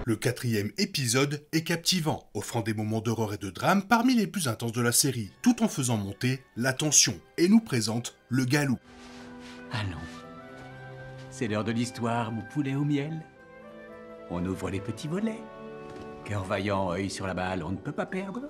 Le quatrième épisode est captivant, offrant des moments d'horreur et de drame parmi les plus intenses de la série, tout en faisant monter la tension, et nous présente le galou. Allons, c'est l'heure de l'histoire, mon poulet au miel. On ouvre les petits volets. Cœur vaillant, œil sur la balle, on ne peut pas perdre.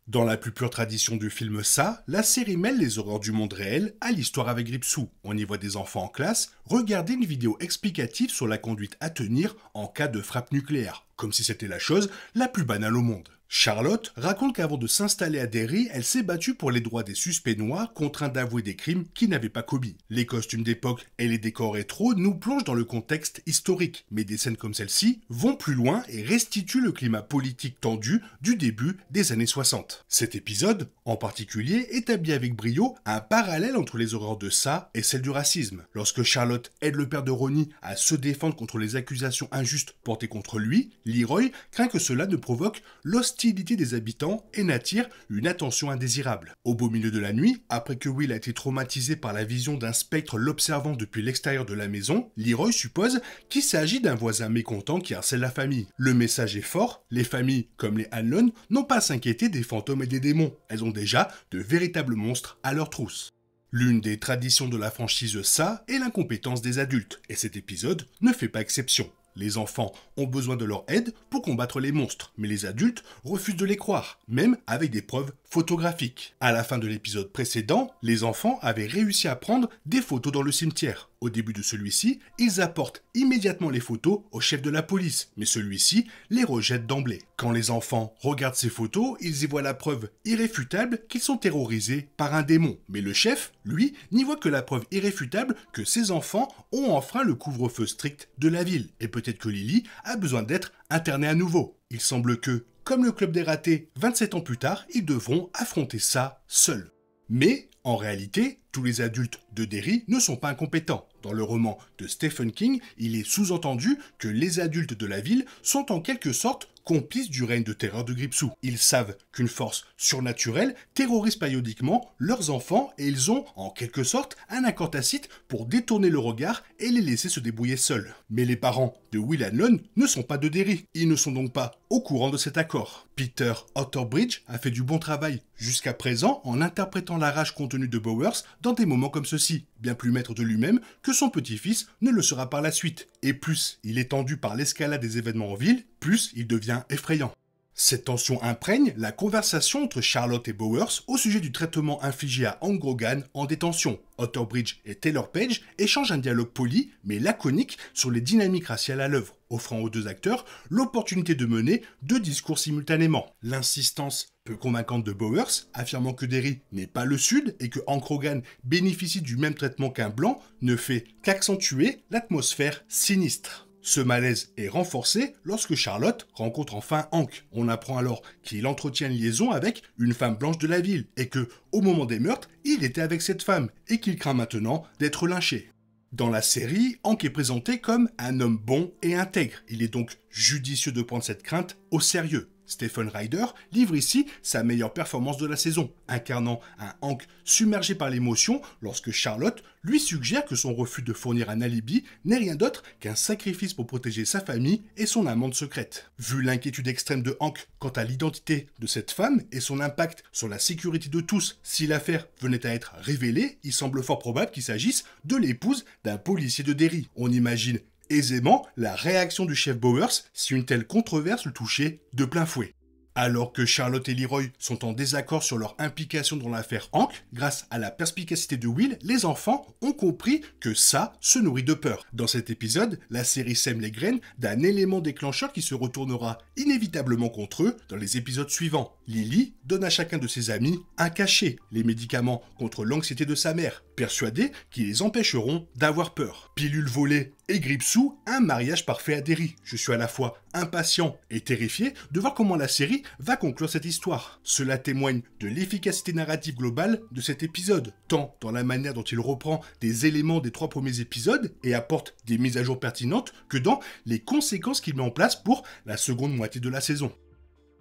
Dans la plus pure tradition du film Ça, la série mêle les horreurs du monde réel à l'histoire avec Gripsou. On y voit des enfants en classe regarder une vidéo explicative sur la conduite à tenir en cas de frappe nucléaire, comme si c'était la chose la plus banale au monde. Charlotte raconte qu'avant de s'installer à Derry, elle s'est battue pour les droits des suspects noirs contraints d'avouer des crimes qu'ils n'avaient pas commis. Les costumes d'époque et les décors rétro nous plongent dans le contexte historique, mais des scènes comme celle-ci vont plus loin et restituent le climat politique tendu du début des années 60. Cet épisode, en particulier, établit avec brio un parallèle entre les horreurs de ça et celles du racisme. Lorsque Charlotte aide le père de Ronnie à se défendre contre les accusations injustes portées contre lui, Leroy craint que cela ne provoque l'hostilité des habitants et n'attire une attention indésirable. Au beau milieu de la nuit, après que Will a été traumatisé par la vision d'un spectre l'observant depuis l'extérieur de la maison, Leroy suppose qu'il s'agit d'un voisin mécontent qui harcèle la famille. Le message est fort, les familles, comme les Hanlon, n'ont pas à s'inquiéter des fantômes et des démons. Elles ont déjà de véritables monstres à leur trousse. L'une des traditions de la franchise Ça est l'incompétence des adultes, et cet épisode ne fait pas exception. Les enfants ont besoin de leur aide pour combattre les monstres, mais les adultes refusent de les croire, même avec des preuves photographiques. À la fin de l'épisode précédent, les enfants avaient réussi à prendre des photos dans le cimetière. Au début de celui-ci, ils apportent immédiatement les photos au chef de la police, mais celui-ci les rejette d'emblée. Quand les enfants regardent ces photos, ils y voient la preuve irréfutable qu'ils sont terrorisés par un démon. Mais le chef, lui, n'y voit que la preuve irréfutable que ses enfants ont enfreint le couvre-feu strict de la ville. Et peut-être que Lily a besoin d'être internée à nouveau. Il semble que, comme le club des ratés, 27 ans plus tard, ils devront affronter ça seuls. Mais, en réalité, tous les adultes de Derry ne sont pas incompétents. Dans le roman de Stephen King, il est sous-entendu que les adultes de la ville sont en quelque sorte complices du règne de terreur de Gripsou. Ils savent qu'une force surnaturelle terrorise périodiquement leurs enfants et ils ont, en quelque sorte, un accord tacite pour détourner le regard et les laisser se débrouiller seuls. Mais les parents de Will Hanlon ne sont pas de Derry. Ils ne sont donc pas au courant de cet accord. Peter Otterbridge a fait du bon travail jusqu'à présent en interprétant la rage contenue de Bowers dans des moments comme ceux-ci, bien plus maître de lui-même que son petit-fils ne le sera par la suite. Et plus il est tendu par l'escalade des événements en ville, plus il devient effrayant. Cette tension imprègne la conversation entre Charlotte et Bowers au sujet du traitement infligé à Hank Grogan en détention. Otterbridge et Taylor Page échangent un dialogue poli mais laconique sur les dynamiques raciales à l'œuvre, offrant aux deux acteurs l'opportunité de mener deux discours simultanément. L'insistance peu convaincante de Bowers, affirmant que Derry n'est pas le Sud et que Hank Grogan bénéficie du même traitement qu'un blanc, ne fait qu'accentuer l'atmosphère sinistre. Ce malaise est renforcé lorsque Charlotte rencontre enfin Hank. On apprend alors qu'il entretient une liaison avec une femme blanche de la ville et que, au moment des meurtres, il était avec cette femme et qu'il craint maintenant d'être lynché. Dans la série, Hank est présenté comme un homme bon et intègre. Il est donc judicieux de prendre cette crainte au sérieux. Stephen Ryder livre ici sa meilleure performance de la saison, incarnant un Hank submergé par l'émotion lorsque Charlotte lui suggère que son refus de fournir un alibi n'est rien d'autre qu'un sacrifice pour protéger sa famille et son amante secrète. Vu l'inquiétude extrême de Hank quant à l'identité de cette femme et son impact sur la sécurité de tous, si l'affaire venait à être révélée, il semble fort probable qu'il s'agisse de l'épouse d'un policier de Derry. On imagine aisément la réaction du chef Bowers si une telle controverse le touchait de plein fouet. Alors que Charlotte et Leroy sont en désaccord sur leur implication dans l'affaire Hank, grâce à la perspicacité de Will, les enfants ont compris que ça se nourrit de peur. Dans cet épisode, la série sème les graines d'un élément déclencheur qui se retournera inévitablement contre eux dans les épisodes suivants. Lily donne à chacun de ses amis un cachet, les médicaments contre l'anxiété de sa mère, persuadés qu'ils les empêcheront d'avoir peur. Pilule volée et Gripsou, un mariage parfait à Derry. Je suis à la fois impatient et terrifié de voir comment la série va conclure cette histoire. Cela témoigne de l'efficacité narrative globale de cet épisode, tant dans la manière dont il reprend des éléments des 3 premiers épisodes et apporte des mises à jour pertinentes, que dans les conséquences qu'il met en place pour la seconde moitié de la saison.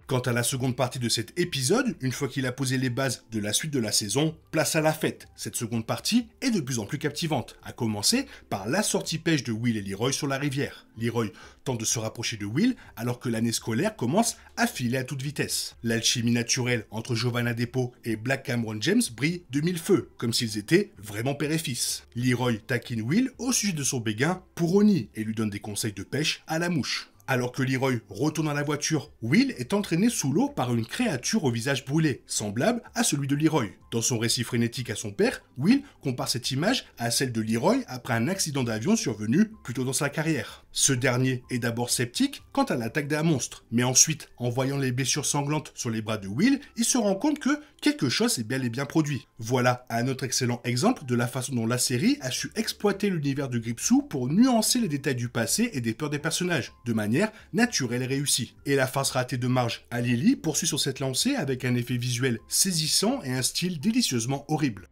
Quant à la seconde partie de cet épisode, une fois qu'il a posé les bases de la suite de la saison, place à la fête. Cette seconde partie est de plus en plus captivante, à commencer par la sortie pêche de Will et Leroy sur la rivière. Leroy tente de se rapprocher de Will alors que l'année scolaire commence à filer à toute vitesse. L'alchimie naturelle entre Giovanna Depo et Black Cameron James brille de mille feux, comme s'ils étaient vraiment père et fils. Leroy taquine Will au sujet de son béguin pour Ronnie et lui donne des conseils de pêche à la mouche. Alors que Leroy retourne à la voiture, Will est entraîné sous l'eau par une créature au visage brûlé, semblable à celui de Leroy. Dans son récit frénétique à son père, Will compare cette image à celle de Leroy après un accident d'avion survenu plus tôt dans sa carrière. Ce dernier est d'abord sceptique quant à l'attaque d'un monstre, mais ensuite, en voyant les blessures sanglantes sur les bras de Will, il se rend compte que quelque chose s'est bel et bien produit. Voilà un autre excellent exemple de la façon dont la série a su exploiter l'univers de Gripsou pour nuancer les détails du passé et des peurs des personnages, de manière naturelle et réussie. Et la farce ratée de Marge à Lily poursuit sur cette lancée avec un effet visuel saisissant et un style délicieusement horrible.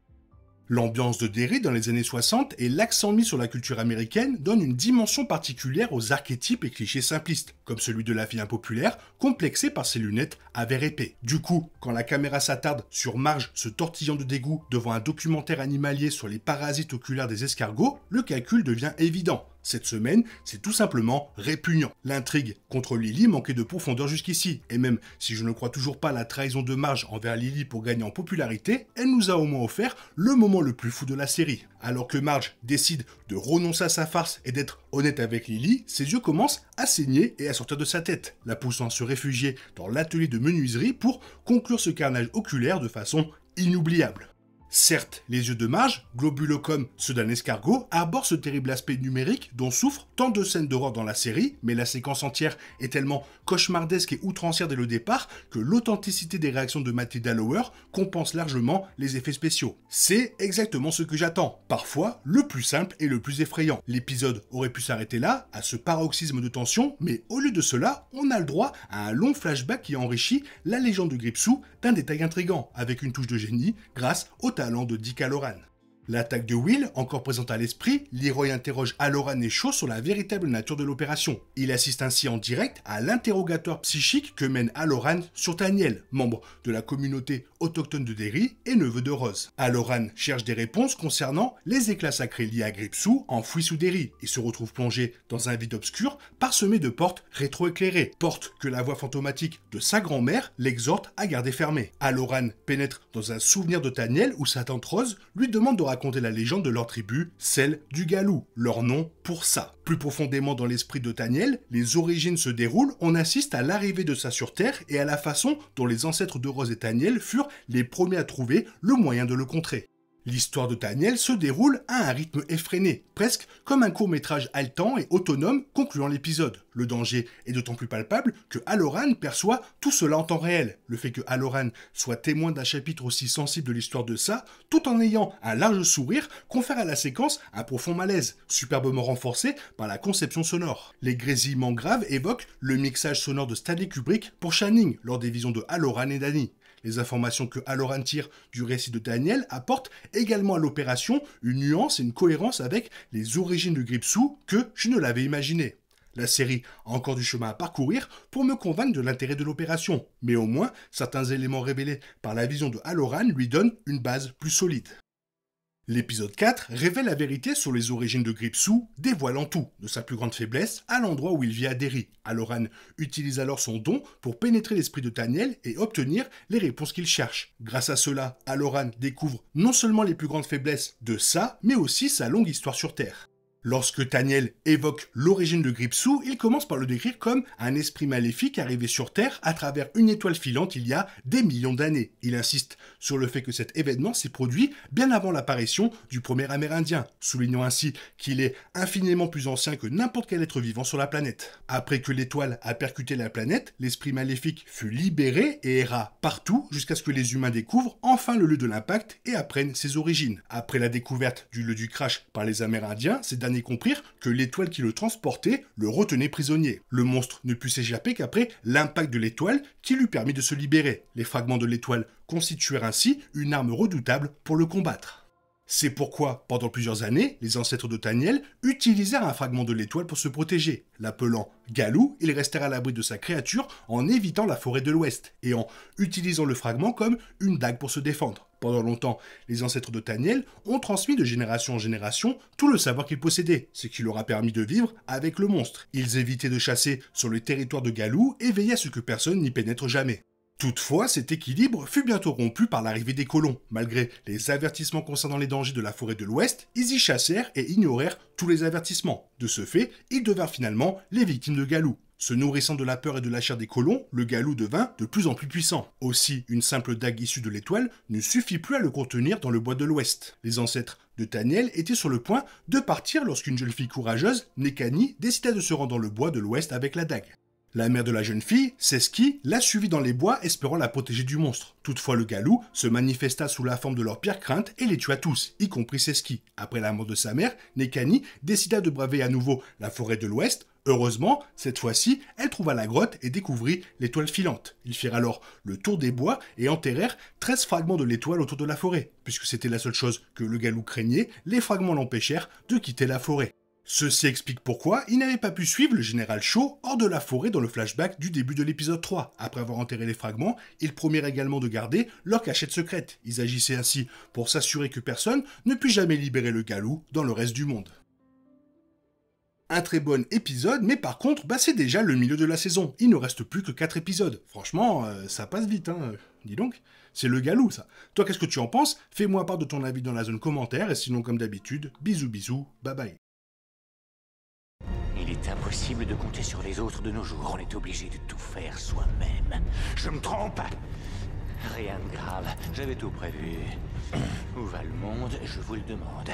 L'ambiance de Derry dans les années 60 et l'accent mis sur la culture américaine donnent une dimension particulière aux archétypes et clichés simplistes, comme celui de la fille impopulaire, complexée par ses lunettes à verre épais. Du coup, quand la caméra s'attarde sur Marge se tortillant de dégoût devant un documentaire animalier sur les parasites oculaires des escargots, le calcul devient évident. Cette semaine, c'est tout simplement répugnant. L'intrigue contre Lily manquait de profondeur jusqu'ici, et même si je ne crois toujours pas à la trahison de Marge envers Lily pour gagner en popularité, elle nous a au moins offert le moment le plus fou de la série. Alors que Marge décide de renoncer à sa farce et d'être honnête avec Lily, ses yeux commencent à saigner et à sortir de sa tête, la poussant à se réfugier dans l'atelier de menuiserie pour conclure ce carnage oculaire de façon inoubliable. Certes, les yeux de Marge, globuleux comme ceux d'un escargot, arborent ce terrible aspect numérique dont souffrent tant de scènes d'horreur dans la série, mais la séquence entière est tellement cauchemardesque et outrancière dès le départ que l'authenticité des réactions de Matilda Lower compense largement les effets spéciaux. C'est exactement ce que j'attends, parfois le plus simple et le plus effrayant. L'épisode aurait pu s'arrêter là, à ce paroxysme de tension, mais au lieu de cela, on a le droit à un long flashback qui enrichit la légende de Gripsou d'un détail intrigant, avec une touche de génie grâce au talent de Dick Hallorann. L'attaque de Will, encore présente à l'esprit, Leroy interroge Hallorann et Shaw sur la véritable nature de l'opération. Il assiste ainsi en direct à l'interrogatoire psychique que mène Hallorann sur Daniel, membre de la communauté autochtone de Derry et neveu de Rose. Hallorann cherche des réponses concernant les éclats sacrés liés à Gripsou enfouis sous Derry et se retrouve plongé dans un vide obscur parsemé de portes rétroéclairées, portes que la voix fantomatique de sa grand-mère l'exhorte à garder fermées. Hallorann pénètre dans un souvenir de Daniel où sa tante Rose lui demande de raconter la légende de leur tribu, celle du Galou, leur nom pour ça. Plus profondément dans l'esprit de Daniel, les origines se déroulent, on assiste à l'arrivée de ça sur Terre et à la façon dont les ancêtres de Rose et Daniel furent les premiers à trouver le moyen de le contrer. L'histoire de Daniel se déroule à un rythme effréné, presque comme un court-métrage haletant et autonome concluant l'épisode. Le danger est d'autant plus palpable que Hallorann perçoit tout cela en temps réel. Le fait que Hallorann soit témoin d'un chapitre aussi sensible de l'histoire de ça, tout en ayant un large sourire, confère à la séquence un profond malaise, superbement renforcé par la conception sonore. Les grésillements graves évoquent le mixage sonore de Stanley Kubrick pour Shining lors des visions de Hallorann et Danny. Les informations que Hallorann tire du récit de Daniel apportent également à l'opération une nuance et une cohérence avec les origines de Gripsou que je ne l'avais imaginé. La série a encore du chemin à parcourir pour me convaincre de l'intérêt de l'opération, mais au moins certains éléments révélés par la vision de Hallorann lui donnent une base plus solide. L'épisode 4 révèle la vérité sur les origines de Gripsou, dévoilant tout, de sa plus grande faiblesse à l'endroit où il vit à Derry. Hallorann utilise alors son don pour pénétrer l'esprit de Daniel et obtenir les réponses qu'il cherche. Grâce à cela, Hallorann découvre non seulement les plus grandes faiblesses de ça, mais aussi sa longue histoire sur Terre. Lorsque Daniel évoque l'origine de Gripsou, il commence par le décrire comme un esprit maléfique arrivé sur Terre à travers une étoile filante il y a des millions d'années. Il insiste sur le fait que cet événement s'est produit bien avant l'apparition du premier Amérindien, soulignant ainsi qu'il est infiniment plus ancien que n'importe quel être vivant sur la planète. Après que l'étoile a percuté la planète, l'esprit maléfique fut libéré et erra partout jusqu'à ce que les humains découvrent enfin le lieu de l'impact et apprennent ses origines. Après la découverte du lieu du crash par les Amérindiens, ces derniers comprirent que l'étoile qui le transportait le retenait prisonnier. Le monstre ne put s'échapper qu'après l'impact de l'étoile qui lui permit de se libérer. Les fragments de l'étoile constituèrent ainsi une arme redoutable pour le combattre. C'est pourquoi, pendant plusieurs années, les ancêtres de Thaniel utilisèrent un fragment de l'étoile pour se protéger. L'appelant Galou, ils restèrent à l'abri de sa créature en évitant la forêt de l'Ouest, et en utilisant le fragment comme une dague pour se défendre. Pendant longtemps, les ancêtres de Thaniel ont transmis de génération en génération tout le savoir qu'ils possédaient, ce qui leur a permis de vivre avec le monstre. Ils évitaient de chasser sur le territoire de Galou et veillaient à ce que personne n'y pénètre jamais. Toutefois, cet équilibre fut bientôt rompu par l'arrivée des colons. Malgré les avertissements concernant les dangers de la forêt de l'Ouest, ils y chassèrent et ignorèrent tous les avertissements. De ce fait, ils devinrent finalement les victimes de Galou. Se nourrissant de la peur et de la chair des colons, le Galou devint de plus en plus puissant. Aussi, une simple dague issue de l'étoile ne suffit plus à le contenir dans le bois de l'Ouest. Les ancêtres de Thaniel étaient sur le point de partir lorsqu'une jeune fille courageuse, Nekani, décida de se rendre dans le bois de l'Ouest avec la dague. La mère de la jeune fille, Seski, l'a suivie dans les bois espérant la protéger du monstre. Toutefois, le Galou se manifesta sous la forme de leur pire crainte et les tua tous, y compris Seski. Après la mort de sa mère, Nekani décida de braver à nouveau la forêt de l'Ouest. Heureusement, cette fois-ci, elle trouva la grotte et découvrit l'étoile filante. Ils firent alors le tour des bois et enterrèrent 13 fragments de l'étoile autour de la forêt. Puisque c'était la seule chose que le Galou craignait, les fragments l'empêchèrent de quitter la forêt. Ceci explique pourquoi il n'avait pas pu suivre le général Shaw hors de la forêt dans le flashback du début de l'épisode 3. Après avoir enterré les fragments, ils promirent également de garder leur cachette secrète. Ils agissaient ainsi pour s'assurer que personne ne put jamais libérer le Galou dans le reste du monde. Un très bon épisode, mais par contre, c'est déjà le milieu de la saison. Il ne reste plus que 4 épisodes. Franchement, ça passe vite, hein. Dis donc, c'est le Galou, ça. Toi, qu'est-ce que tu en penses? Fais-moi part de ton avis dans la zone commentaire, et sinon, comme d'habitude, bisous bisous, bye bye. Il est impossible de compter sur les autres de nos jours. On est obligé de tout faire soi-même. Je me trompe? Rien de grave. J'avais tout prévu. Où va le monde? Je vous le demande.